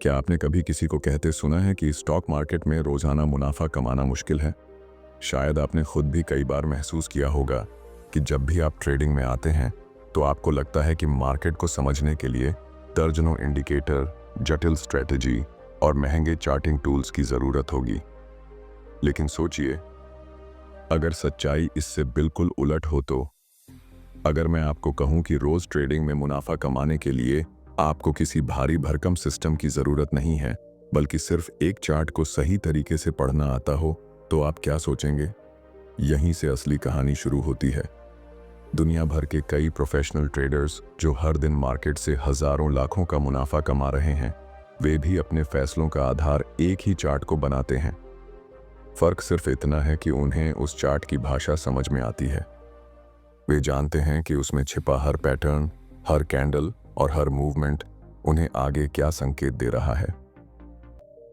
क्या आपने कभी किसी को कहते सुना है कि स्टॉक मार्केट में रोजाना मुनाफा कमाना मुश्किल है? शायद आपने खुद भी कई बार महसूस किया होगा कि जब भी आप ट्रेडिंग में आते हैं तो आपको लगता है कि मार्केट को समझने के लिए दर्जनों इंडिकेटर, जटिल स्ट्रेटजी और महंगे चार्टिंग टूल्स की ज़रूरत होगी। लेकिन सोचिए, अगर सच्चाई इससे बिल्कुल उलट हो तो? अगर मैं आपको कहूं कि रोज ट्रेडिंग में मुनाफा कमाने के लिए आपको किसी भारी भरकम सिस्टम की जरूरत नहीं है, बल्कि सिर्फ एक चार्ट को सही तरीके से पढ़ना आता हो, तो आप क्या सोचेंगे? यहीं से असली कहानी शुरू होती है। दुनिया भर के कई प्रोफेशनल ट्रेडर्स जो हर दिन मार्केट से हजारों लाखों का मुनाफा कमा रहे हैं, वे भी अपने फैसलों का आधार एक ही चार्ट को बनाते हैं। फर्क सिर्फ इतना है कि उन्हें उस चार्ट की भाषा समझ में आती है। वे जानते हैं कि उसमें छिपा हर पैटर्न, हर कैंडल और हर मूवमेंट उन्हें आगे क्या संकेत दे रहा है।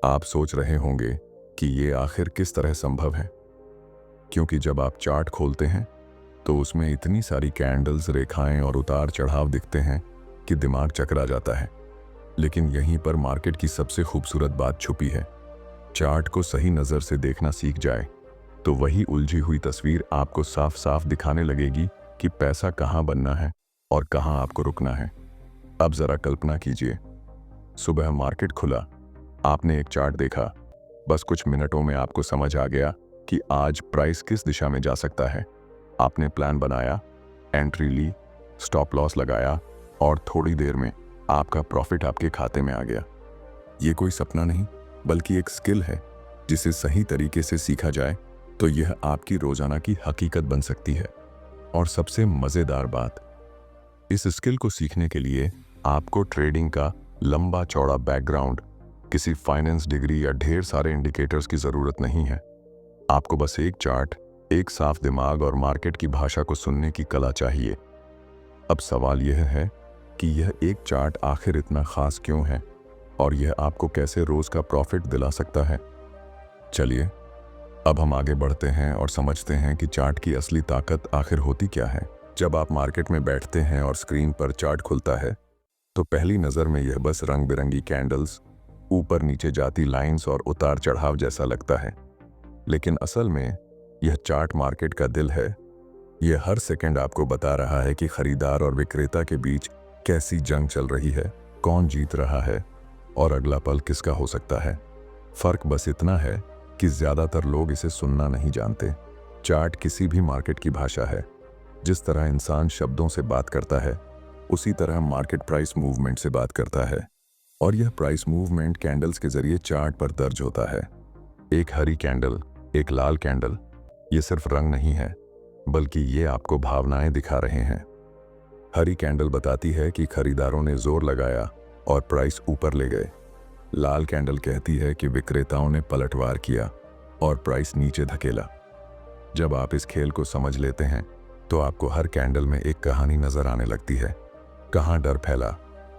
आप सोच रहे होंगे कि ये आखिर किस तरह संभव है, क्योंकि जब आप चार्ट खोलते हैं तो उसमें इतनी सारी कैंडल्स, रेखाएं और उतार चढ़ाव दिखते हैं कि दिमाग चकरा जाता है। लेकिन यहीं पर मार्केट की सबसे खूबसूरत बात छुपी है। चार्ट को सही नज़र से देखना सीख जाए तो वही उलझी हुई तस्वीर आपको साफ साफ दिखाने लगेगी कि पैसा कहाँ बनना है और कहाँ आपको रुकना है। अब जरा कल्पना कीजिए, सुबह मार्केट खुला, आपने एक चार्ट देखा, बस कुछ मिनटों में आपको समझ आ गया कि आज प्राइस किस दिशा में जा सकता है। आपने प्लान बनाया, एंट्री ली, स्टॉप लॉस लगाया और थोड़ी देर में आपका प्रॉफिट आपके खाते में आ गया। ये कोई सपना नहीं, बल्कि एक स्किल है जिसे सही तरीके से सीखा जाए तो यह आपकी रोजाना की हकीकत बन सकती है। और सबसे मजेदार बात, इस स्किल को सीखने के लिए आपको ट्रेडिंग का लंबा चौड़ा बैकग्राउंड, किसी फाइनेंस डिग्री या ढेर सारे इंडिकेटर्स की जरूरत नहीं है। आपको बस एक चार्ट, एक साफ दिमाग और मार्केट की भाषा को सुनने की कला चाहिए। अब सवाल यह है कि यह एक चार्ट आखिर इतना खास क्यों है और यह आपको कैसे रोज का प्रॉफिट दिला सकता है। चलिए अब हम आगे बढ़ते हैं और समझते हैं कि चार्ट की असली ताकत आखिर होती क्या है। जब आप मार्केट में बैठते हैं और स्क्रीन पर चार्ट खुलता है तो पहली नज़र में यह बस रंग बिरंगी कैंडल्स, ऊपर नीचे जाती लाइंस और उतार चढ़ाव जैसा लगता है। लेकिन असल में यह चार्ट मार्केट का दिल है। यह हर सेकंड आपको बता रहा है कि खरीदार और विक्रेता के बीच कैसी जंग चल रही है, कौन जीत रहा है और अगला पल किसका हो सकता है। फर्क बस इतना है कि ज्यादातर लोग इसे सुनना नहीं जानते। चार्ट किसी भी मार्केट की भाषा है। जिस तरह इंसान शब्दों से बात करता है, उसी तरह मार्केट प्राइस मूवमेंट से बात करता है। और यह प्राइस मूवमेंट कैंडल्स के जरिए चार्ट पर दर्ज होता है। एक हरी कैंडल, एक लाल कैंडल, ये सिर्फ रंग नहीं है, बल्कि ये आपको भावनाएं दिखा रहे हैं। हरी कैंडल बताती है कि खरीदारों ने जोर लगाया और प्राइस ऊपर ले गए। लाल कैंडल कहती है कि विक्रेताओं ने पलटवार किया और प्राइस नीचे धकेला। जब आप इस खेल को समझ लेते हैं तो आपको हर कैंडल में एक कहानी नजर आने लगती है। कहाँ डर फैला,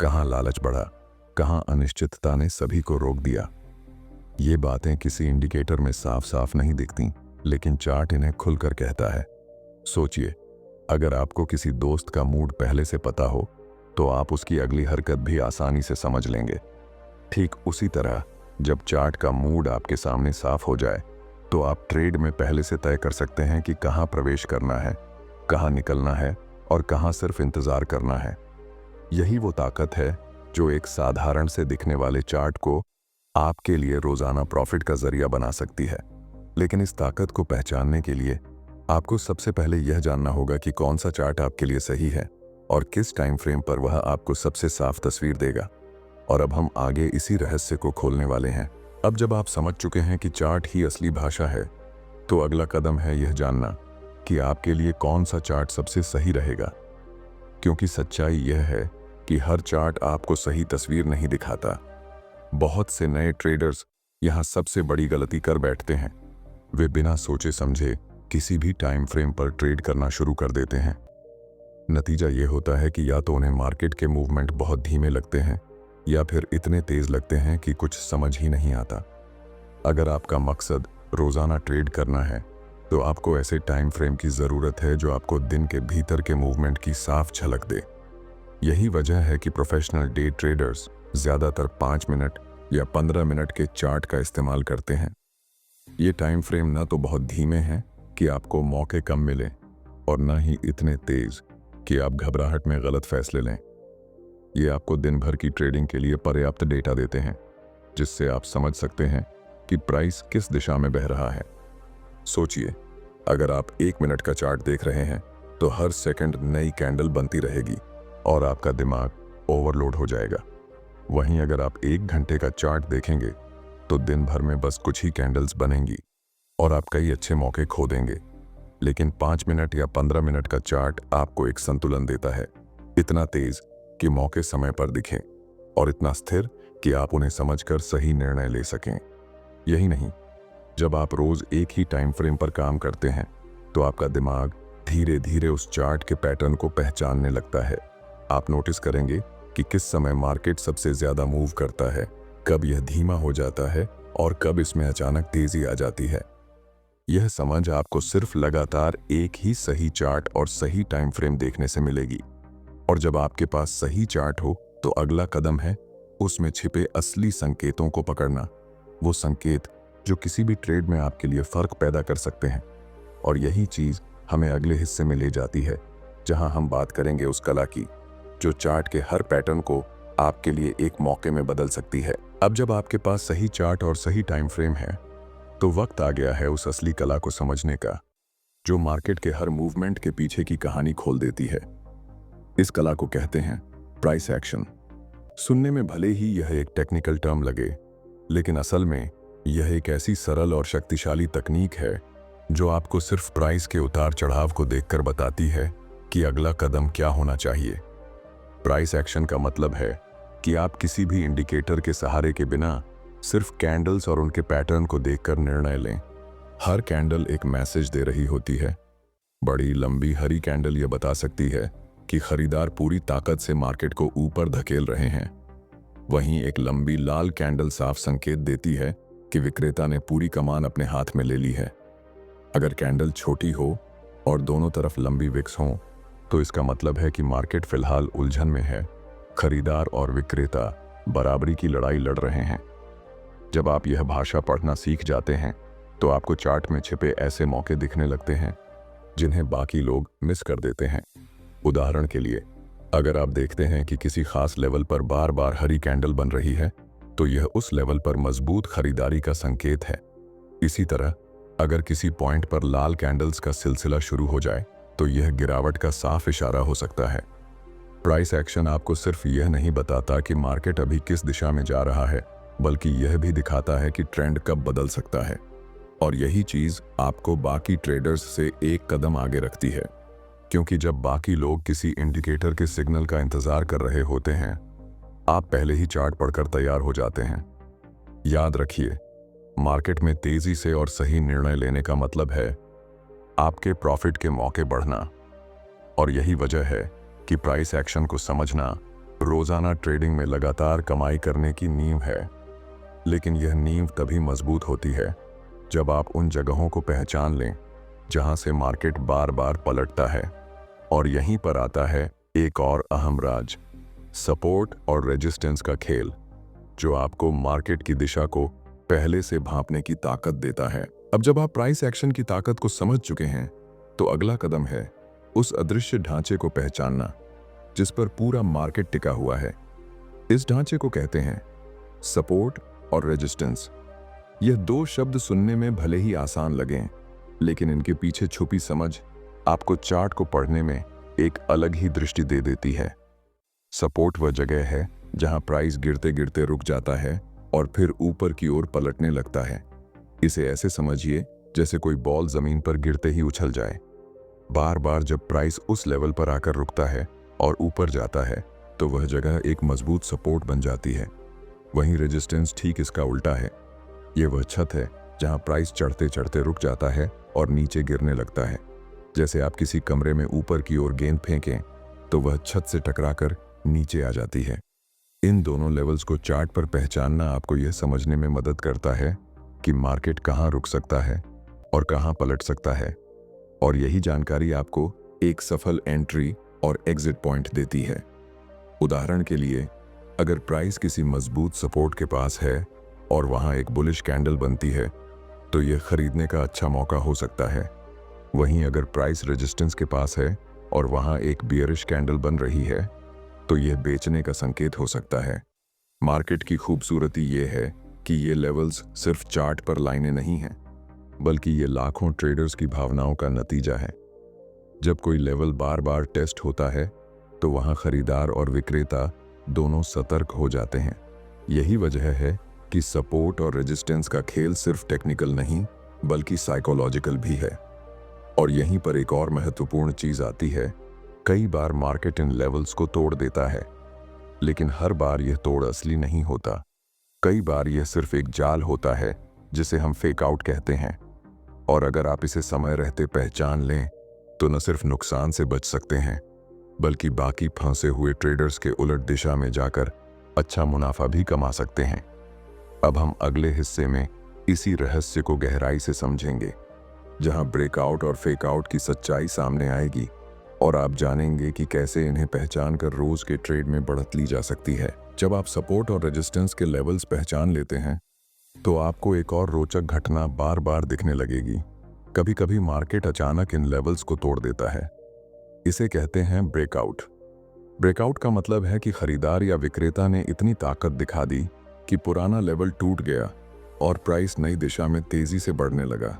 कहाँ लालच बढ़ा, कहाँ अनिश्चितता ने सभी को रोक दिया। ये बातें किसी इंडिकेटर में साफ साफ नहीं दिखती, लेकिन चार्ट इन्हें खुलकर कहता है। सोचिए, अगर आपको किसी दोस्त का मूड पहले से पता हो तो आप उसकी अगली हरकत भी आसानी से समझ लेंगे। ठीक उसी तरह जब चार्ट का मूड आपके सामने साफ हो जाए तो आप ट्रेड में पहले से तय कर सकते हैं कि कहां प्रवेश करना है, कहां निकलना है और कहां सिर्फ इंतजार करना है। यही वो ताकत है जो एक साधारण से दिखने वाले चार्ट को आपके लिए रोजाना प्रॉफिट का जरिया बना सकती है। लेकिन इस ताकत को पहचानने के लिए आपको सबसे पहले यह जानना होगा कि कौन सा चार्ट आपके लिए सही है और किस टाइम फ्रेम पर वह आपको सबसे साफ तस्वीर देगा। और अब हम आगे इसी रहस्य को खोलने वाले हैं। अब जब आप समझ चुके हैं कि चार्ट ही असली भाषा है, तो अगला कदम है यह जानना कि आपके लिए कौन सा चार्ट सबसे सही रहेगा। क्योंकि सच्चाई यह है कि हर चार्ट आपको सही तस्वीर नहीं दिखाता। बहुत से नए ट्रेडर्स यहाँ सबसे बड़ी गलती कर बैठते हैं। वे बिना सोचे समझे किसी भी टाइम फ्रेम पर ट्रेड करना शुरू कर देते हैं। नतीजा ये होता है कि या तो उन्हें मार्केट के मूवमेंट बहुत धीमे लगते हैं या फिर इतने तेज लगते हैं कि कुछ समझ ही नहीं आता। अगर आपका मकसद रोजाना ट्रेड करना है तो आपको ऐसे टाइम फ्रेम की जरूरत है जो आपको दिन के भीतर के मूवमेंट की साफ झलक दे। यही वजह है कि प्रोफेशनल डे ट्रेडर्स ज्यादातर 5 मिनट, या 15 मिनट के चार्ट का इस्तेमाल करते हैं। ये टाइम फ्रेम ना तो बहुत धीमे हैं कि आपको मौके कम मिले और ना ही इतने तेज कि आप घबराहट में गलत फैसले लें। ये आपको दिन भर की ट्रेडिंग के लिए पर्याप्त डेटा देते हैं, जिससे आप समझ सकते हैं कि प्राइस किस दिशा में बह रहा है। सोचिए, अगर आप 1 मिनट का चार्ट देख रहे हैं तो हर सेकंड नई कैंडल बनती रहेगी और आपका दिमाग ओवरलोड हो जाएगा। वहीं अगर आप 1 घंटे का चार्ट देखेंगे तो दिन भर में बस कुछ ही कैंडल्स बनेंगी और आप कई अच्छे मौके खो देंगे। लेकिन 5 मिनट या 15 मिनट का चार्ट आपको एक संतुलन देता है, इतना तेज कि मौके समय पर दिखें और इतना स्थिर कि आप उन्हें समझकर सही निर्णय ले सकें। यही नहीं, जब आप रोज एक ही टाइम फ्रेम पर काम करते हैं तो आपका दिमाग धीरे धीरे उस चार्ट के पैटर्न को पहचानने लगता है। आप नोटिस करेंगे कि किस समय मार्केट सबसे ज्यादा मूव करता है, कब यह धीमा हो जाता है और कब इसमें अचानक तेजी आ जाती है। यह समझ आपको सिर्फ लगातार एक ही सही चार्ट और सही टाइम फ्रेम देखने से मिलेगी। और जब आपके पास सही चार्ट हो तो अगला कदम है उसमें छिपे असली संकेतों को पकड़ना, वो संकेत जो किसी भी ट्रेड में आपके लिए फर्क पैदा कर सकते हैं। और यही चीज हमें अगले हिस्से में ले जाती है, जहां हम बात करेंगे उस कला की जो चार्ट के हर पैटर्न को आपके लिए एक मौके में बदल सकती है। अब जब आपके पास सही चार्ट और सही टाइम फ्रेम है तो वक्त आ गया है उस असली कला को समझने का, जो मार्केट के हर मूवमेंट के पीछे की कहानी खोल देती है। इस कला को कहते हैं प्राइस एक्शन। सुनने में भले ही यह एक टेक्निकल टर्म लगे, लेकिन असल में यह एक ऐसी सरल और शक्तिशाली तकनीक है जो आपको सिर्फ प्राइस के उतार चढ़ाव को देखकर बताती है कि अगला कदम क्या होना चाहिए। प्राइस एक्शन का मतलब है कि आप किसी भी इंडिकेटर के सहारे के बिना सिर्फ कैंडल्स और उनके पैटर्न को देखकर निर्णय लें। हर कैंडल एक मैसेज दे रही होती है। बड़ी लंबी हरी कैंडल यह बता सकती है कि खरीदार पूरी ताकत से मार्केट को ऊपर धकेल रहे हैं। वहीं एक लंबी लाल कैंडल साफ संकेत देती है कि विक्रेता ने पूरी कमान अपने हाथ में ले ली है। अगर कैंडल छोटी हो और दोनों तरफ लंबी विक्स हों तो इसका मतलब है कि मार्केट फिलहाल उलझन में है। खरीदार और विक्रेता बराबरी की लड़ाई लड़ रहे हैं। जब आप यह भाषा पढ़ना सीख जाते हैं तो आपको चार्ट में छिपे ऐसे मौके दिखने लगते हैं जिन्हें बाकी लोग मिस कर देते हैं। उदाहरण के लिए, अगर आप देखते हैं कि किसी खास लेवल पर बार बार हरी कैंडल बन रही है तो यह उस लेवल पर मजबूत खरीदारी का संकेत है। इसी तरह अगर किसी पॉइंट पर लाल कैंडल्स का सिलसिला शुरू हो जाए तो यह गिरावट का साफ इशारा हो सकता है। प्राइस एक्शन आपको सिर्फ यह नहीं बताता कि मार्केट अभी किस दिशा में जा रहा है, बल्कि यह भी दिखाता है कि ट्रेंड कब बदल सकता है। और यही चीज आपको बाकी ट्रेडर्स से एक कदम आगे रखती है, क्योंकि जब बाकी लोग किसी इंडिकेटर के सिग्नल का इंतजार कर रहे होते हैं, आप पहले ही चार्ट पढ़कर तैयार हो जाते हैं। याद रखिए, मार्केट में तेजी से और सही निर्णय लेने का मतलब है आपके प्रॉफिट के मौके बढ़ना। और यही वजह है कि प्राइस एक्शन को समझना रोजाना ट्रेडिंग में लगातार कमाई करने की नींव है। लेकिन यह नींव तभी मजबूत होती है जब आप उन जगहों को पहचान लें जहां से मार्केट बार बार पलटता है। और यहीं पर आता है एक और अहम राज, सपोर्ट और रेजिस्टेंस का खेल, जो आपको मार्केट की दिशा को पहले से भांपने की ताकत देता है। अब जब आप प्राइस एक्शन की ताकत को समझ चुके हैं तो अगला कदम है उस अदृश्य ढांचे को पहचानना जिस पर पूरा मार्केट टिका हुआ है। इस ढांचे को कहते हैं सपोर्ट और रेजिस्टेंस। यह दो शब्द सुनने में भले ही आसान लगें, लेकिन इनके पीछे छुपी समझ आपको चार्ट को पढ़ने में एक अलग ही दृष्टि दे देती है। सपोर्ट वह जगह है जहां प्राइस गिरते गिरते रुक जाता है और फिर ऊपर की ओर पलटने लगता है। इसे ऐसे समझिए जैसे कोई बॉल जमीन पर गिरते ही उछल जाए। बार बार जब प्राइस उस लेवल पर आकर रुकता है और ऊपर जाता है तो वह जगह एक मजबूत सपोर्ट बन जाती है। वहीं रेजिस्टेंस ठीक इसका उल्टा है। यह वह छत है जहां प्राइस चढ़ते चढ़ते रुक जाता है और नीचे गिरने लगता है। जैसे आप किसी कमरे में ऊपर की ओर गेंद फेंकें तो वह छत से टकराकर नीचे आ जाती है। इन दोनों लेवल्स को चार्ट पर पहचानना आपको यह समझने में मदद करता है कि मार्केट कहां रुक सकता है और कहां पलट सकता है। और यही जानकारी आपको एक सफल एंट्री और एग्जिट पॉइंट देती है। उदाहरण के लिए, अगर प्राइस किसी मजबूत सपोर्ट के पास है और वहां एक बुलिश कैंडल बनती है तो यह खरीदने का अच्छा मौका हो सकता है। वहीं अगर प्राइस रेजिस्टेंस के पास है और वहां एक बियरिश कैंडल बन रही है तो यह बेचने का संकेत हो सकता है। मार्केट की खूबसूरती यह है कि ये लेवल्स सिर्फ चार्ट पर लाइनें नहीं हैं, बल्कि ये लाखों ट्रेडर्स की भावनाओं का नतीजा है। जब कोई लेवल बार बार टेस्ट होता है तो वहां खरीदार और विक्रेता दोनों सतर्क हो जाते हैं। यही वजह है कि सपोर्ट और रेजिस्टेंस का खेल सिर्फ टेक्निकल नहीं बल्कि साइकोलॉजिकल भी है। और यहीं पर एक और महत्वपूर्ण चीज आती है। कई बार मार्केट इन लेवल्स को तोड़ देता है, लेकिन हर बार यह तोड़ असली नहीं होता। कई बार यह सिर्फ एक जाल होता है जिसे हम फेक आउट कहते हैं। और अगर आप इसे समय रहते पहचान लें तो न सिर्फ नुकसान से बच सकते हैं, बल्कि बाकी फंसे हुए ट्रेडर्स के उलट दिशा में जाकर अच्छा मुनाफा भी कमा सकते हैं। अब हम अगले हिस्से में इसी रहस्य को गहराई से समझेंगे, जहां ब्रेकआउट और फेक आउट की सच्चाई सामने आएगी और आप जानेंगे कि कैसे इन्हें पहचान कर रोज के ट्रेड में बढ़त ली जा सकती है। जब आप सपोर्ट और रेजिस्टेंस के लेवल्स पहचान लेते हैं तो आपको एक और रोचक घटना बार बार दिखने लगेगी। कभी कभी मार्केट अचानक इन लेवल्स को तोड़ देता है। इसे कहते हैं ब्रेकआउट। ब्रेकआउट का मतलब है कि खरीदार या विक्रेता ने इतनी ताकत दिखा दी कि पुराना लेवल टूट गया और प्राइस नई दिशा में तेजी से बढ़ने लगा।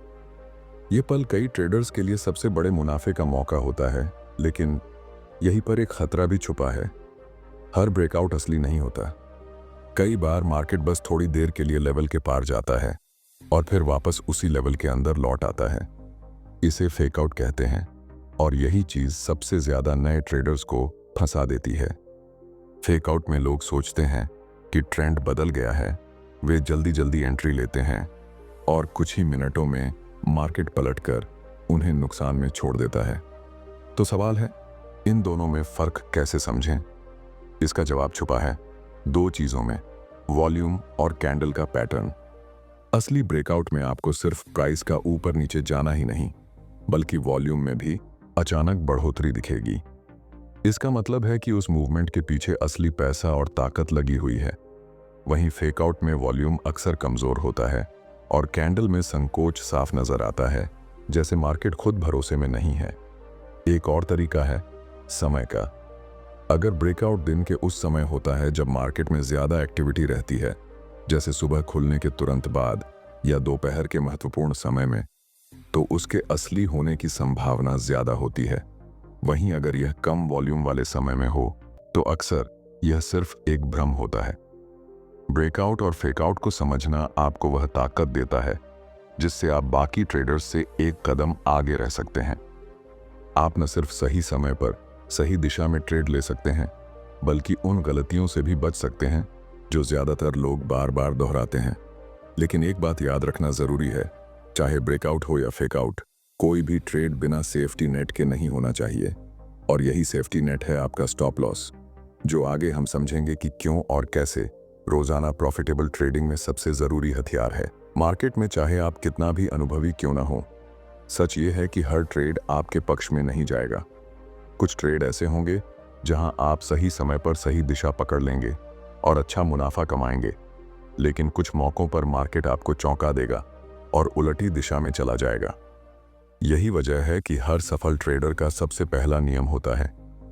ये पल कई ट्रेडर्स के लिए सबसे बड़े मुनाफे का मौका होता है, लेकिन यहीं पर एक खतरा भी छुपा है। हर ब्रेकआउट असली नहीं होता। कई बार मार्केट बस थोड़ी देर के लिए लेवल के पार जाता है और फिर वापस उसी लेवल के अंदर लौट आता है। इसे फेक आउट कहते हैं और यही चीज सबसे ज्यादा नए ट्रेडर्स को फंसा देती है। फेक आउट में लोग सोचते हैं कि ट्रेंड बदल गया है, वे जल्दी जल्दी एंट्री लेते हैं और कुछ ही मिनटों में मार्केट पलटकर उन्हें नुकसान में छोड़ देता है। तो सवाल है, इन दोनों में फर्क कैसे समझें? इसका जवाब छुपा है दो चीजों में, वॉल्यूम और कैंडल का पैटर्न। असली ब्रेकआउट में आपको सिर्फ प्राइस का ऊपर नीचे जाना ही नहीं, बल्कि वॉल्यूम में भी अचानक बढ़ोतरी दिखेगी। इसका मतलब है कि उस मूवमेंट के पीछे असली पैसा और ताकत लगी हुई है। वहीं फेकआउट में वॉल्यूम अक्सर कमजोर होता है और कैंडल में संकोच साफ नजर आता है, जैसे मार्केट खुद भरोसे में नहीं है। एक और तरीका है समय का। अगर ब्रेकआउट दिन के उस समय होता है जब मार्केट में ज्यादा एक्टिविटी रहती है, जैसे सुबह खुलने के तुरंत बाद या दोपहर के महत्वपूर्ण समय में, तो उसके असली होने की संभावना ज्यादा होती है। वहीं अगर यह कम वॉल्यूम वाले समय में हो तो अक्सर यह सिर्फ एक भ्रम होता है। ब्रेकआउट और फेकआउट को समझना आपको वह ताकत देता है जिससे आप बाकी ट्रेडर्स से एक कदम आगे रह सकते हैं। आप न सिर्फ सही समय पर सही दिशा में ट्रेड ले सकते हैं, बल्कि उन गलतियों से भी बच सकते हैं जो ज्यादातर लोग बार बार दोहराते हैं। लेकिन एक बात याद रखना जरूरी है, चाहे ब्रेकआउट हो या फेकआउट, कोई भी ट्रेड बिना सेफ्टी नेट के नहीं होना चाहिए। और यही सेफ्टी नेट है आपका स्टॉप लॉस, जो आगे हम समझेंगे कि क्यों और कैसे रोजाना प्रॉफिटेबल ट्रेडिंग में सबसे जरूरी हथियार है। मार्केट में चाहे आप कितना भी अनुभवी क्यों ना हो, सच ये है कि हर ट्रेड आपके पक्ष में नहीं जाएगा। कुछ ट्रेड ऐसे होंगे जहां आप सही समय पर सही दिशा पकड़ लेंगे और अच्छा मुनाफा कमाएंगे, लेकिन कुछ मौकों पर मार्केट आपको चौंका देगा और उलटी दिशा में चला जाएगा। यही वजह है कि हर सफल ट्रेडर का सबसे पहला नियम होता है,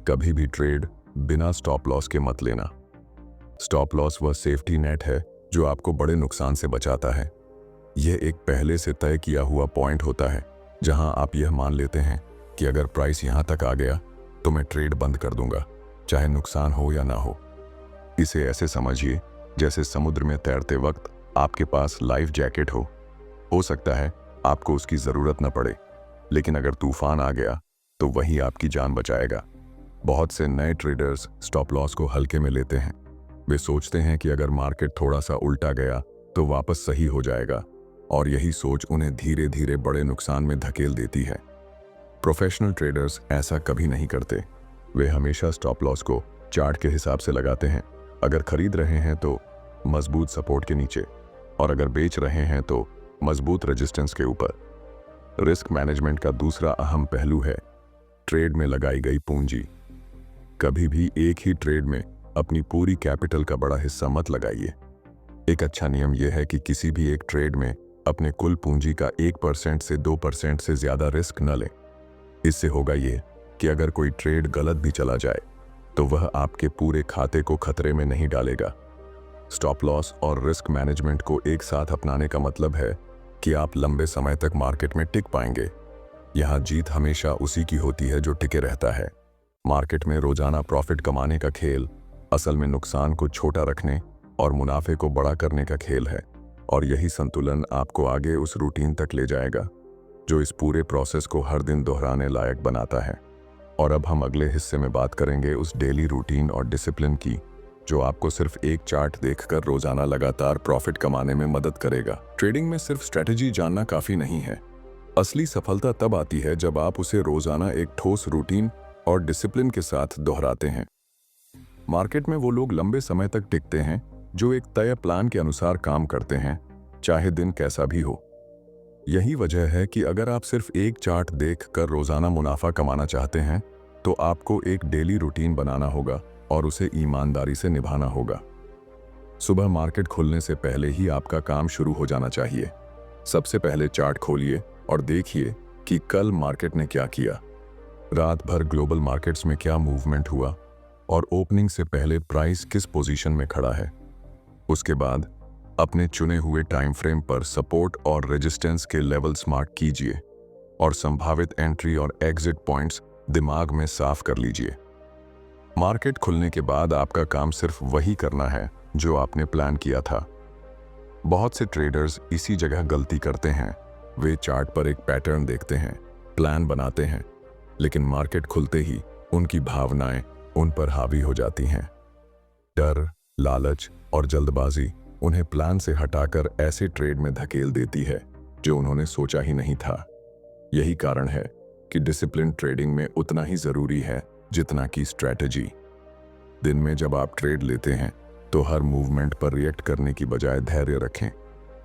कभी भी ट्रेड बिना स्टॉप लॉस के मत लेना। स्टॉप लॉस वह सेफ्टी नेट है जो आपको बड़े नुकसान से बचाता है। यह एक पहले से तय किया हुआ पॉइंट होता है जहां आप यह मान लेते हैं कि अगर प्राइस यहां तक आ गया तो मैं ट्रेड बंद कर दूंगा, चाहे नुकसान हो या ना हो। इसे ऐसे समझिए जैसे समुद्र में तैरते वक्त आपके पास लाइफ जैकेट हो सकता है आपको उसकी जरूरत न पड़े, लेकिन अगर तूफान आ गया तो वही आपकी जान बचाएगा। बहुत से नए ट्रेडर्स स्टॉप लॉस को हल्के में लेते हैं। वे सोचते हैं कि अगर मार्केट थोड़ा सा उल्टा गया तो वापस सही हो जाएगा, और यही सोच उन्हें धीरे धीरे बड़े नुकसान में धकेल देती है। प्रोफेशनल ट्रेडर्स ऐसा कभी नहीं करते। वे हमेशा स्टॉप लॉस को चार्ट के हिसाब से लगाते हैं। अगर खरीद रहे हैं तो मजबूत सपोर्ट के नीचे, और अगर बेच रहे हैं तो मजबूत रेजिस्टेंस के ऊपर। रिस्क मैनेजमेंट का दूसरा अहम पहलू है ट्रेड में लगाई गई पूंजी। कभी भी एक ही ट्रेड में अपनी पूरी कैपिटल का बड़ा हिस्सा मत लगाइए। एक अच्छा नियम यह है कि किसी भी एक ट्रेड में अपने कुल पूंजी का 1% से 2% से ज्यादा रिस्क न लें। इससे होगा ये कि अगर कोई ट्रेड गलत भी चला जाए तो वह आपके पूरे खाते को खतरे में नहीं डालेगा। स्टॉप लॉस और रिस्क मैनेजमेंट को एक साथ अपनाने का मतलब है कि आप लंबे समय तक मार्केट में टिक पाएंगे। यहाँ जीत हमेशा उसी की होती है जो टिके रहता है। मार्केट में रोजाना प्रॉफिट कमाने का खेल असल में नुकसान को छोटा रखने और मुनाफे को बड़ा करने का खेल है, और यही संतुलन आपको आगे उस रूटीन तक ले जाएगा जो इस पूरे प्रोसेस को हर दिन दोहराने लायक बनाता है। और अब हम अगले हिस्से में बात करेंगे उस डेली रूटीन और डिसिप्लिन की जो आपको सिर्फ एक चार्ट देखकर रोजाना लगातार प्रॉफिट कमाने में मदद करेगा। ट्रेडिंग में सिर्फ स्ट्रेटजी जानना काफी नहीं है। असली सफलता तब आती है जब आप उसे रोजाना एक ठोस रूटीन और डिसिप्लिन के साथ दोहराते हैं। मार्केट में वो लोग लंबे समय तक टिकते हैं जो एक तय प्लान के अनुसार काम करते हैं, चाहे दिन कैसा भी हो। यही वजह है कि अगर आप सिर्फ एक चार्ट देखकर रोजाना मुनाफा कमाना चाहते हैं तो आपको एक डेली रूटीन बनाना होगा और उसे ईमानदारी से निभाना होगा। सुबह मार्केट खुलने से पहले ही आपका काम शुरू हो जाना चाहिए। सबसे पहले चार्ट खोलिए और देखिए कि कल मार्केट ने क्या किया, रात भर ग्लोबल मार्केट्स में क्या मूवमेंट हुआ और ओपनिंग से पहले प्राइस किस पोजीशन में खड़ा है। उसके बाद अपने चुने हुए टाइम फ्रेम पर सपोर्ट और रेजिस्टेंस के लेवल्स मार्क कीजिए और संभावित एंट्री और एग्जिट पॉइंट्स दिमाग में साफ कर लीजिए। मार्केट खुलने के बाद आपका काम सिर्फ वही करना है जो आपने प्लान किया था। बहुत से ट्रेडर्स इसी जगह गलती करते हैं। वे चार्ट पर एक पैटर्न देखते हैं, प्लान बनाते हैं, लेकिन मार्केट खुलते ही उनकी भावनाएं उन पर हावी हो जाती हैं। डर, लालच और जल्दबाजी उन्हें प्लान से हटाकर ऐसे ट्रेड में धकेल देती है जो उन्होंने सोचा ही नहीं था। यही कारण है कि डिसिप्लिन ट्रेडिंग में उतना ही जरूरी है जितना कि स्ट्रैटेजी। दिन में जब आप ट्रेड लेते हैं तो हर मूवमेंट पर रिएक्ट करने की बजाय धैर्य रखें।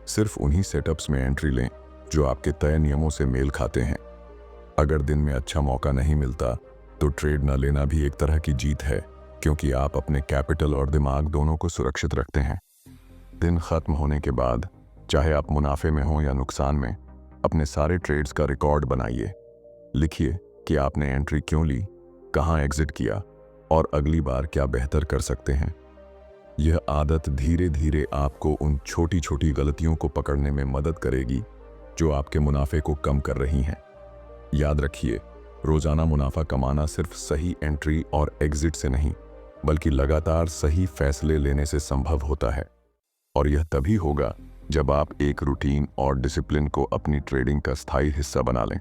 सिर्फ उन्हीं सेटअप्स में एंट्री लें जो आपके तय नियमों से मेल खाते हैं। अगर दिन में अच्छा मौका नहीं मिलता तो ट्रेड न लेना भी एक तरह की जीत है, क्योंकि आप अपने कैपिटल और दिमाग दोनों को सुरक्षित रखते हैं। दिन खत्म होने के बाद, चाहे आप मुनाफे में हों या नुकसान में, अपने सारे ट्रेड्स का रिकॉर्ड बनाइए। लिखिए कि आपने एंट्री क्यों ली, कहां एग्जिट किया और अगली बार क्या बेहतर कर सकते हैं। यह आदत धीरे धीरे आपको उन छोटी छोटी गलतियों को पकड़ने में मदद करेगी जो आपके मुनाफे को कम कर रही हैं। याद रखिए, रोजाना मुनाफा कमाना सिर्फ सही एंट्री और एग्जिट से नहीं, बल्कि लगातार सही फैसले लेने से संभव होता है। और यह तभी होगा जब आप एक रूटीन और डिसिप्लिन को अपनी ट्रेडिंग का स्थायी हिस्सा बना लें।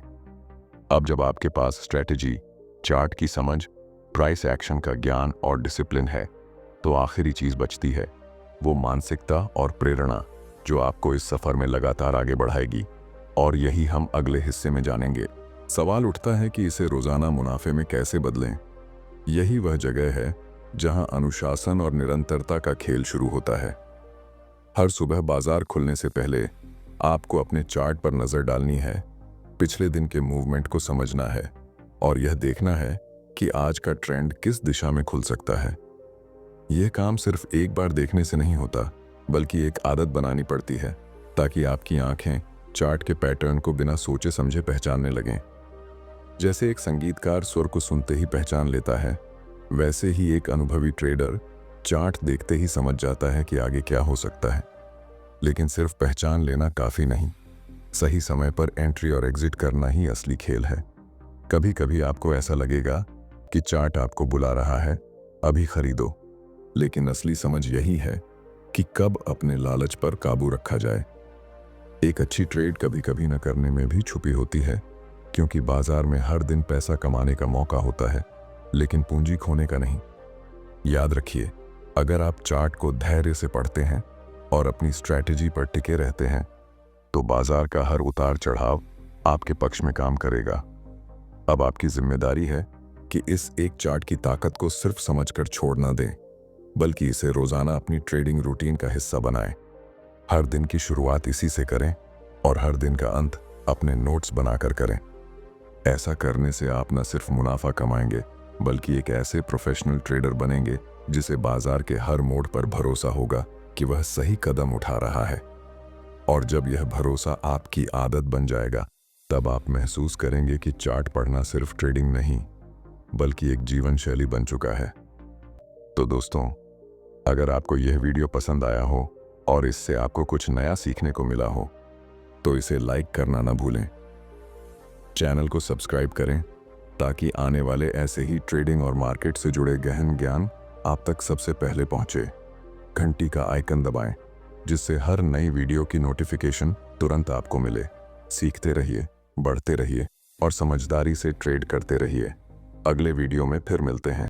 अब जब आपके पास स्ट्रैटेजी, चार्ट की समझ, प्राइस एक्शन का ज्ञान और डिसिप्लिन है, तो आखिरी चीज बचती है, वो मानसिकता और प्रेरणा जो आपको इस सफर में लगातार आगे बढ़ाएगी। और यही हम अगले हिस्से में जानेंगे। सवाल उठता है कि इसे रोजाना मुनाफे में कैसे बदलें। यही वह जगह है जहां अनुशासन और निरंतरता का खेल शुरू होता है। हर सुबह बाजार खुलने से पहले आपको अपने चार्ट पर नजर डालनी है, पिछले दिन के मूवमेंट को समझना है और यह देखना है कि आज का ट्रेंड किस दिशा में खुल सकता है। यह काम सिर्फ एक बार देखने से नहीं होता, बल्कि एक आदत बनानी पड़ती है ताकि आपकी आंखें चार्ट के पैटर्न को बिना सोचे समझे पहचानने लगें। जैसे एक संगीतकार स्वर को सुनते ही पहचान लेता है, वैसे ही एक अनुभवी ट्रेडर चार्ट देखते ही समझ जाता है कि आगे क्या हो सकता है। लेकिन सिर्फ पहचान लेना काफी नहीं, सही समय पर एंट्री और एग्जिट करना ही असली खेल है। कभी कभी आपको ऐसा लगेगा कि चार्ट आपको बुला रहा है, अभी खरीदो, लेकिन असली समझ यही है कि कब अपने लालच पर काबू रखा जाए। एक अच्छी ट्रेड कभी कभी न करने में भी छुपी होती है, क्योंकि बाजार में हर दिन पैसा कमाने का मौका होता है, लेकिन पूंजी खोने का नहीं। याद रखिए, अगर आप चार्ट को धैर्य से पढ़ते हैं और अपनी स्ट्रैटेजी पर टिके रहते हैं, तो बाजार का हर उतार चढ़ाव आपके पक्ष में काम करेगा। अब आपकी जिम्मेदारी है कि इस एक चार्ट की ताकत को सिर्फ समझकर छोड़ ना दें, बल्कि इसे रोजाना अपनी ट्रेडिंग रूटीन का हिस्सा बनाएं। हर दिन की शुरुआत इसी से करें और हर दिन का अंत अपने नोट्स बनाकर करें। ऐसा करने से आप न सिर्फ मुनाफा कमाएंगे, बल्कि एक ऐसे प्रोफेशनल ट्रेडर बनेंगे जिसे बाजार के हर मोड़ पर भरोसा होगा कि वह सही कदम उठा रहा है। और जब यह भरोसा आपकी आदत बन जाएगा, तब आप महसूस करेंगे कि चार्ट पढ़ना सिर्फ ट्रेडिंग नहीं, बल्कि एक जीवन शैली बन चुका है। तो दोस्तों, अगर आपको यह वीडियो पसंद आया हो और इससे आपको कुछ नया सीखने को मिला हो, तो इसे लाइक करना ना भूलें। चैनल को सब्सक्राइब करें ताकि आने वाले ऐसे ही ट्रेडिंग और मार्केट से जुड़े गहन ज्ञान आप तक सबसे पहले पहुंचे। घंटी का आइकन दबाएं, जिससे हर नई वीडियो की नोटिफिकेशन तुरंत आपको मिले। सीखते रहिए, बढ़ते रहिए और समझदारी से ट्रेड करते रहिए। अगले वीडियो में फिर मिलते हैं।